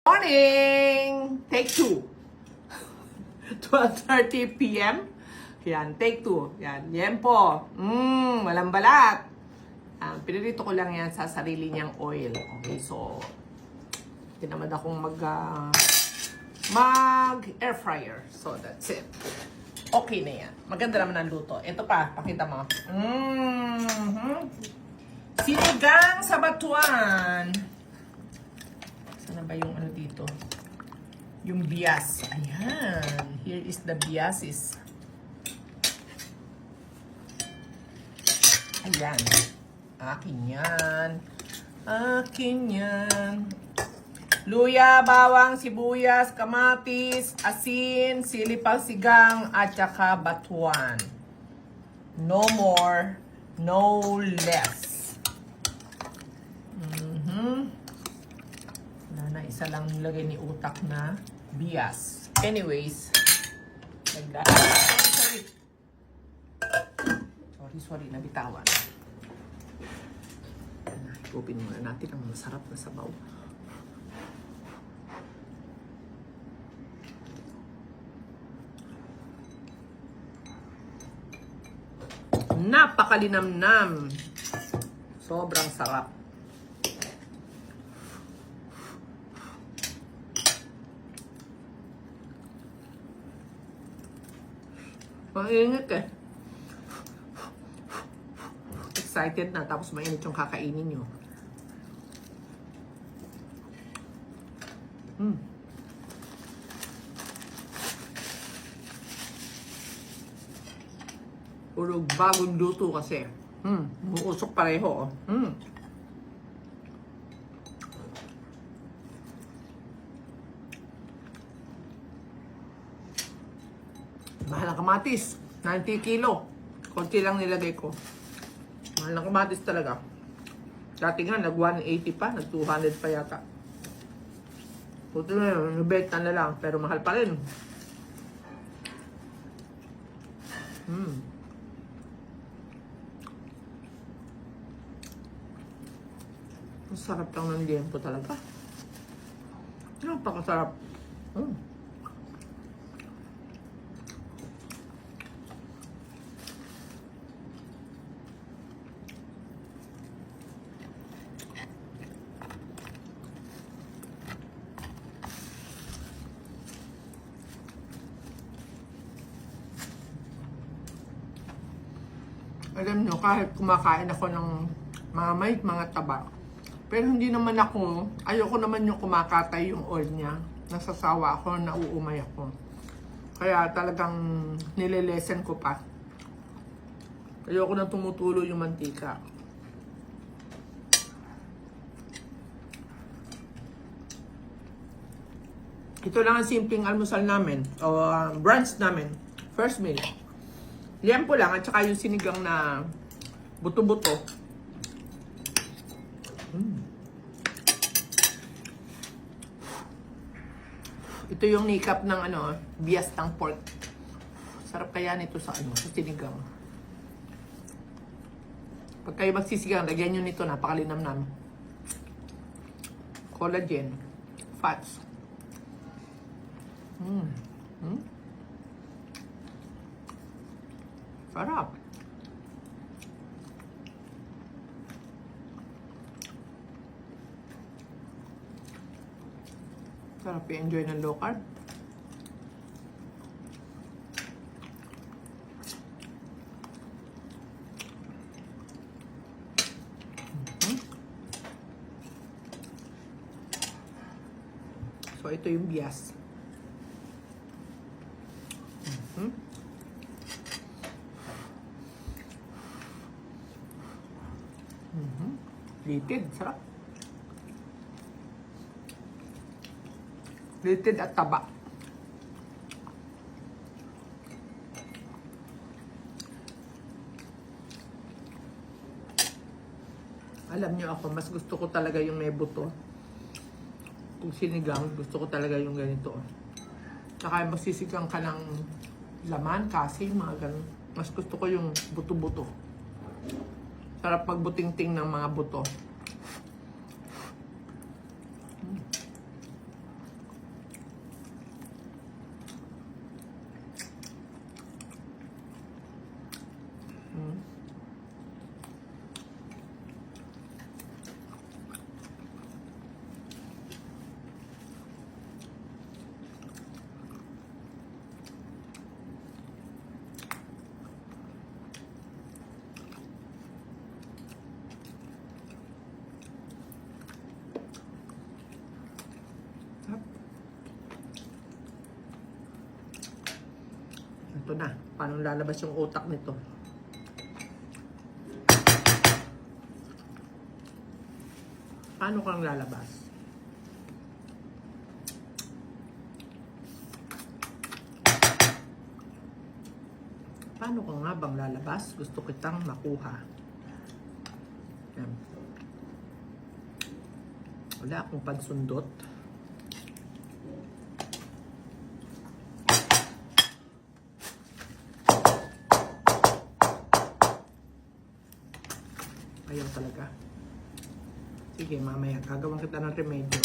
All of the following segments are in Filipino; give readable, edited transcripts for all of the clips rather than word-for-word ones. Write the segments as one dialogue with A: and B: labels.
A: Morning! Take two. 12:30 p.m. Yan, take two. Yan, yan po. Walang balat. Pinirito ko lang yan sa sarili niyang oil. Okay, so, tinamad akong mag-air fryer. So, that's it. Okay na yan. Maganda naman ang luto. Ito pa, pakita mo. Sinigang sa batuan. Sana ba yung ano dito? Yung bias. Ayan. Here is the biases. Ayan. Akin yan. Akin yan. Luya, bawang, sibuyas, kamatis, asin, sili palsigang, at saka batuan. No more, no less. Isa lang nilagay ni utak na bias. Anyways, nagdaan. Sorry, nabitawan. Open muna natin ang masarap na sabaw. Napakalinamnam. Sobrang sarap. Mainit eh. Excited na, tapos mainit yung kakainin nyo. Puro bagong luto kasi. Muusok pareho. Mahal ang kamatis. 90 kilo. Konti lang nilagay ko. Mahal ang kamatis talaga. Dati nga, nag-180 pa. Nag-200 pa yata. Puto na yun. Nabenta na lang. Pero mahal pa rin. Ang sarap lang ng liempo talaga. Napakasarap. Alam nyo, kahit kumakain ako ng mga taba, pero hindi naman ayoko naman yung kumakatay yung oil niya. Nasasawa ako, nauumay ako. Kaya talagang nililesen ko pa. Ayoko nang tumutulo yung mantika. Ito lang ang simpleng almusal namin, o brunch namin, first meal. Liempo lang, at saka yung sinigang na buto-buto. Ito yung nikap ng bias ng pork. Sarap kaya nito sa sa sinigang. Pag kayo magsisigang, lagyan nyo nito, napakalinamnam. Collagen, fats. Sarap. Sarap i-enjoy ng low carb. So, ito yung bias. Litid, sarap. Litid at taba. Alam nyo ako, mas gusto ko talaga yung may buto. Kung sinigang, gusto ko talaga yung ganito. Saka masisigang ka ng laman, kasi mga ganun. Mas gusto ko yung buto-buto. Sarap magbuting-ting ng mga buto. Ito na. Paano lalabas yung utak nito? Paano kang lalabas? Paano ka nga bang lalabas? Gusto kitang makuha. Yan. Wala akong pansundot. Ayaw talaga. Sige, mamaya. Gagawin kita ng remedyo.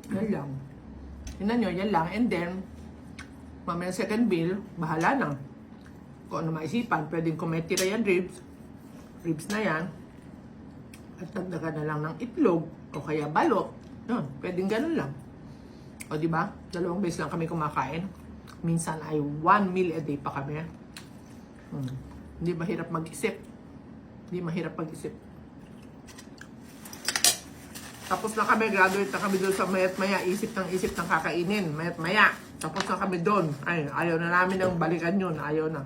A: Yan lang. Tingnan nyo, yan lang. And then, mamaya second bill, bahala na. Kung ano maisipan, pwedeng kung may tira yan ribs na yan, at dagdagan na lang ng itlog, o kaya balot. Pwedeng ganun lang. O diba? 2 beses lang kami kumakain. Minsan ay 1 meal a day pa kami. Hindi mahirap mag-isip. Hindi mahirap mag-isip. Tapos na kami, graduate na kami doon sa mayat maya, isip ng kakainin, mayat maya. Tapos na kami doon. Ay, ayaw na namin ng balikan yun, ayaw na.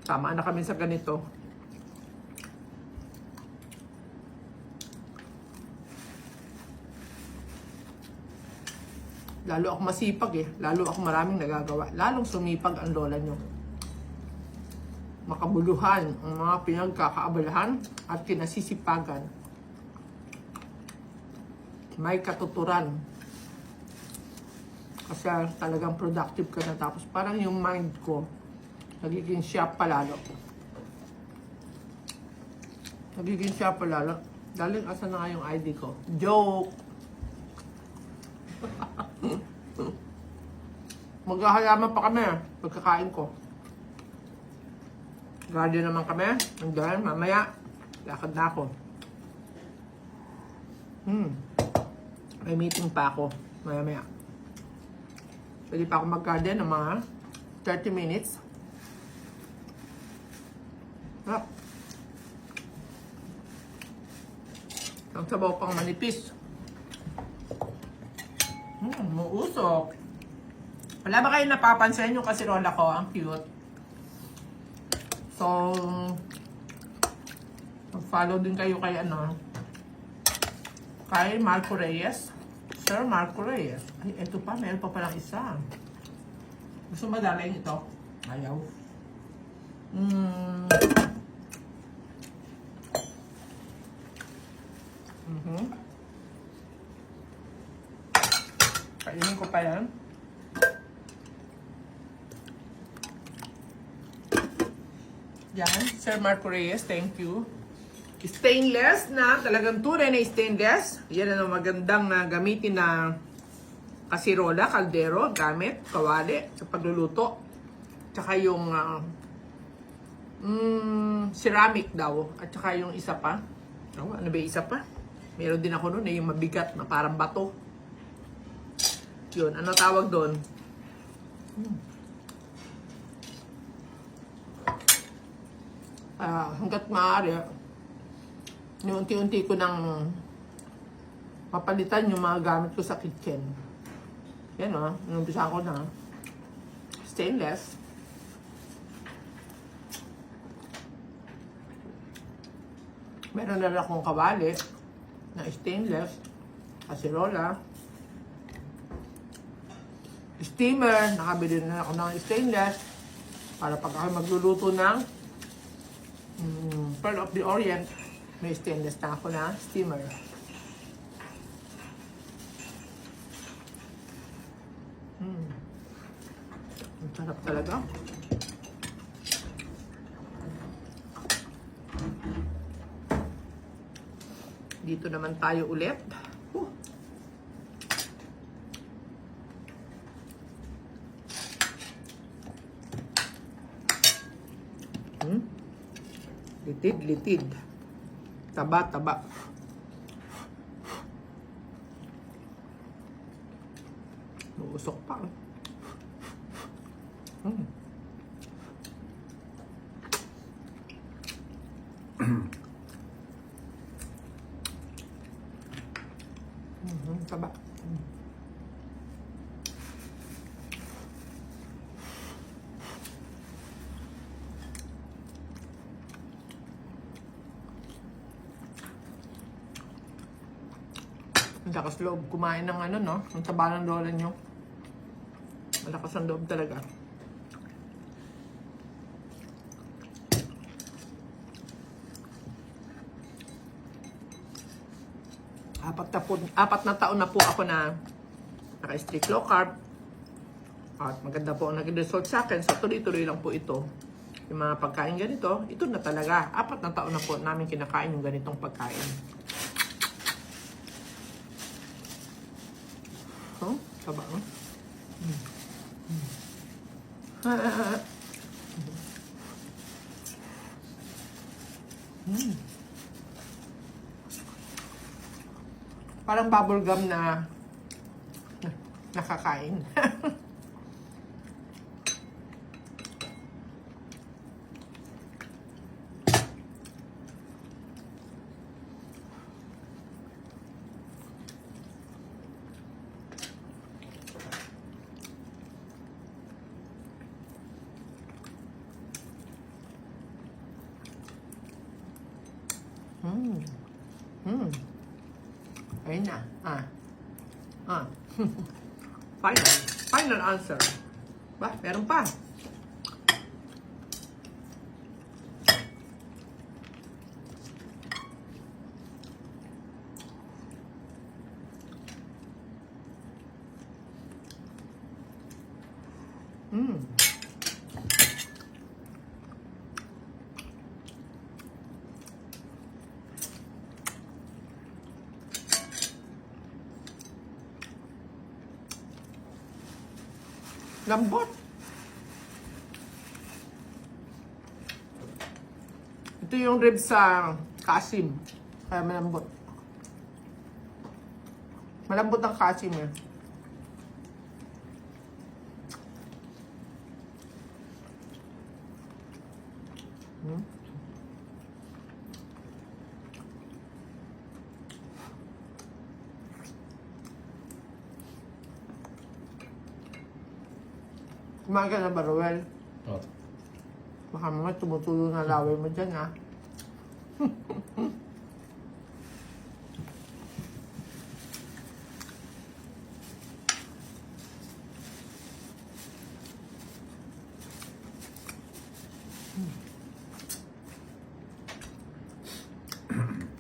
A: Tama na kami sa ganito. Lalo ako masipag eh. Lalo ako maraming nagagawa. Lalong sumipag ang lola nyo. Makabuluhan ang mga pinagkakaabalahan at kinasisipagan. May katuturan. Kasi talagang productive ka na. Tapos parang yung mind ko, nagiging sharp palalo. Nagiging sharp palalo. Daling asa na nga yung ID ko. Joke! Maghahalaman pa kami pagkakain ko. Guardian naman kami. And then, mamaya, lakad na ako. May meeting pa ako. Maya-maya. Pwede pa ako mag-garden ng mga 30 minutes. Ang sabaw pang manipis. Muusok. Wala ba kayo napapansin yung kasirola ko? Ang cute. So, mag-follow din kayo kay kay Marco Reyes. Sir Marco Reyes. Ay, eto pa. Meron pa palang isa. Gusto mo dalayin ito? Ayaw. Kainin ko pa yan. Yan. Sir Marco Reyes, thank you. Stainless na, talagang tunay na stainless. Yan ang magandang na gamitin na kasirola, kaldero, gamit, kawali sa pagluluto. Tsaka yung ceramic daw. At tsaka yung isa pa. Ano ba yung isa pa? Meron din ako noon yung mabigat na parang bato. Yun, ano tawag doon? Hanggat maaari, unti-unti ko nang mapalitan yung mga gamit ko sa kitchen. Yan inumpisa ko na. Stainless. Meron na akong kawali na stainless. Kasirola. Steamer. Nakabili na ako ng stainless. Para pag ako magluluto ng Pearl of the Orient, may stainless na ako na steamer. Ang sarap talaga. Dito naman tayo ulit. Litid. Taba. Usok pa. Mm. Taba. Ang lakas loob kumain ng ano, no? Ang taba ng lola nyo. Malakas ang loob talaga. Apat na taon na po ako na naka-strict low carb. At maganda po ang naging result sa akin. So tuloy-tuloy lang po ito. Yung mga pagkain ganito, ito na talaga. 4 na taon na po namin kinakain yung ganitong pagkain. Oh, taba, oh. Parang bubble gum na nakakain. Ayun na. Final answer. Ba, meron pa. Lambot. Ito yung ribs sa kasim. Kaya malambot. Malambot ang kasim eh. Kumain ka na ba, Roel?
B: Oo.
A: Baka naman tumutulo na laway mo dyan, ha?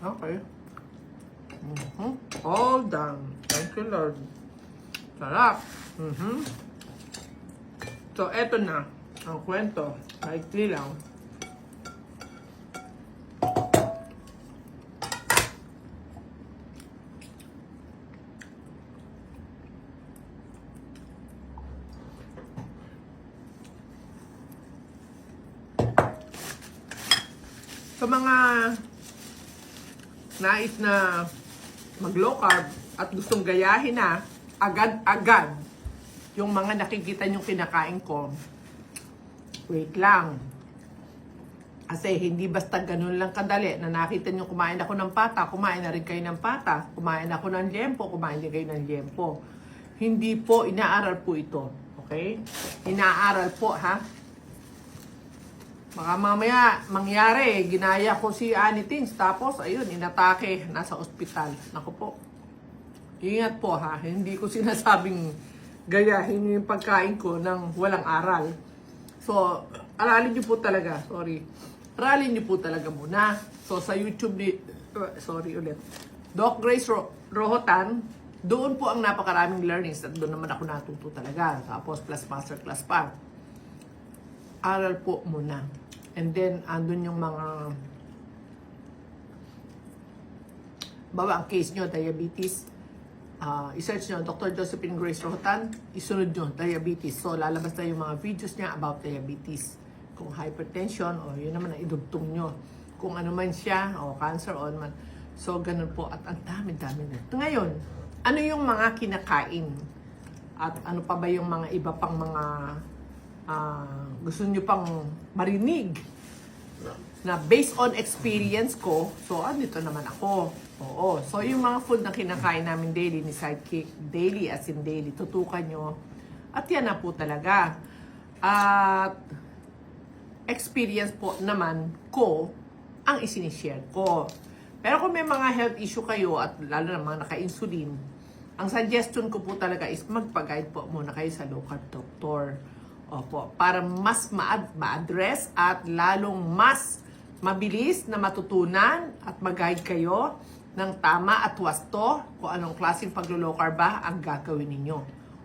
A: Okay. All done. Thank you, Lord. Sarap. So, eto na ang kwento. Maikli lang. Sa mga nais na mag-low carb at gustong gayahin na agad-agad yung mga nakikita nyong kinakain ko, wait lang. Kasi hindi basta ganun lang kadali na nakita nyo kumain ako ng pata, kumain na rin kayo ng pata, kumain ako ng liempo, kumain din kayo ng liempo. Hindi po, inaaral po ito. Okay? Inaaral po, ha? Baka mamaya, mangyari, ginaya ko si Annie Tins, tapos, ayun, inatake, nasa ospital. Naku po. Ingat po, ha? Hindi ko sinasabing gayahin yung pagkain ko ng walang aral. So, aralin nyo po talaga. Sorry. Aralin nyo po talaga muna. So, sa YouTube ni... sorry ulit. Doc Grace Rohotan, doon po ang napakaraming learnings at doon naman ako natuto talaga. Tapos, plus masterclass pa. Aral po muna. And then, andun yung mga... Baba ang case nyo, diabetes. I-search nyo, Dr. Josephine Grace Rohotan, isunod nyo, diabetes. So, lalabas na yung mga videos niya about diabetes. Kung hypertension, o yun naman ang idugtong nyo. Kung ano man siya, o cancer, o ano man. So, ganun po. At ang dami-dami na. Ngayon, ano yung mga kinakain At ano pa ba yung mga iba pang mga gusto nyo pang marinig na based on experience ko, so andito naman ako. Oo. So yung mga food na kinakain namin daily ni Sidekick, daily as in daily, tutukan nyo. At yan na po talaga. At experience po naman ko ang isinishare ko. Pero kung may mga health issue kayo at lalo na mga naka-insulin, ang suggestion ko po talaga is magpa-guide po muna kayo sa local doctor. Opo, para mas ma-address at lalong mas mabilis na matutunan at mag-guide kayo ng tama at wasto kung anong klaseng paglo-low carb ba ang gagawin ninyo.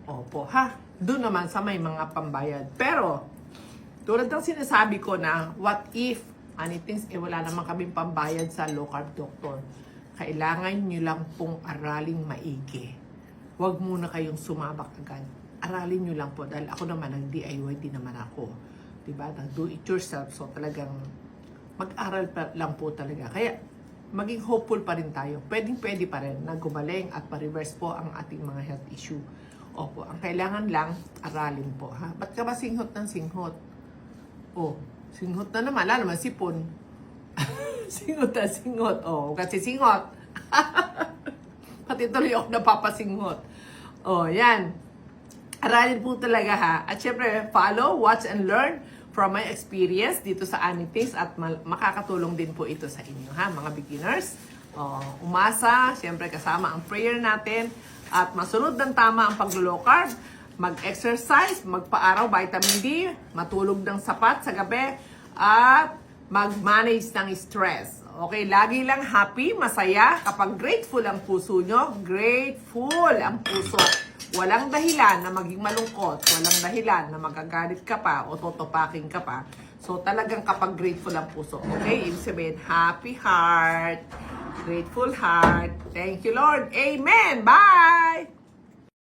A: Opo, ha? Doon naman sa may mga pambayad. Pero, tulad ng sinasabi ko na, what if, anything, wala naman kaming pambayad sa low carb doctor. Kailangan nyo lang pong araling maigi. Huwag muna kayong sumabak agad. Aralin nyo lang po dahil ako naman nag-DIY din naman ako. Diba? Nag-do it yourself. So talagang mag-aral pa lang po talaga. Kaya maging hopeful pa rin tayo. Pwedeng-pwede pa rin na gumaling at pa-reverse po ang ating mga health issue. Opo, ang kailangan lang, aralin po. Ha? Ba't ka ba singhot ng singhot? Oh, singhot na naman. Lalo naman sipon. Singhot na singhot. Oh, kasi singhot. Pati tuloy ako napapasinghot. Oh, yan. Aralin po talaga ha. At syempre, follow, watch, and learn from my experience dito sa Anitings at makakatulong din po ito sa inyo ha, mga beginners. Umasa, syempre kasama ang prayer natin at masunod ng tama ang paglo-low carb, mag-exercise, magpa-araw vitamin D, matulog ng sapat sa gabi at mag-manage ng stress. Okay, lagi lang happy, masaya kapag grateful ang puso nyo, grateful ang puso. Walang dahilan na maging malungkot, walang dahilan na magagalit ka pa o totopaking ka pa. So talagang kapag grateful ang puso, okay? Ibig sabihin, happy heart, grateful heart. Thank you, Lord. Amen. Bye!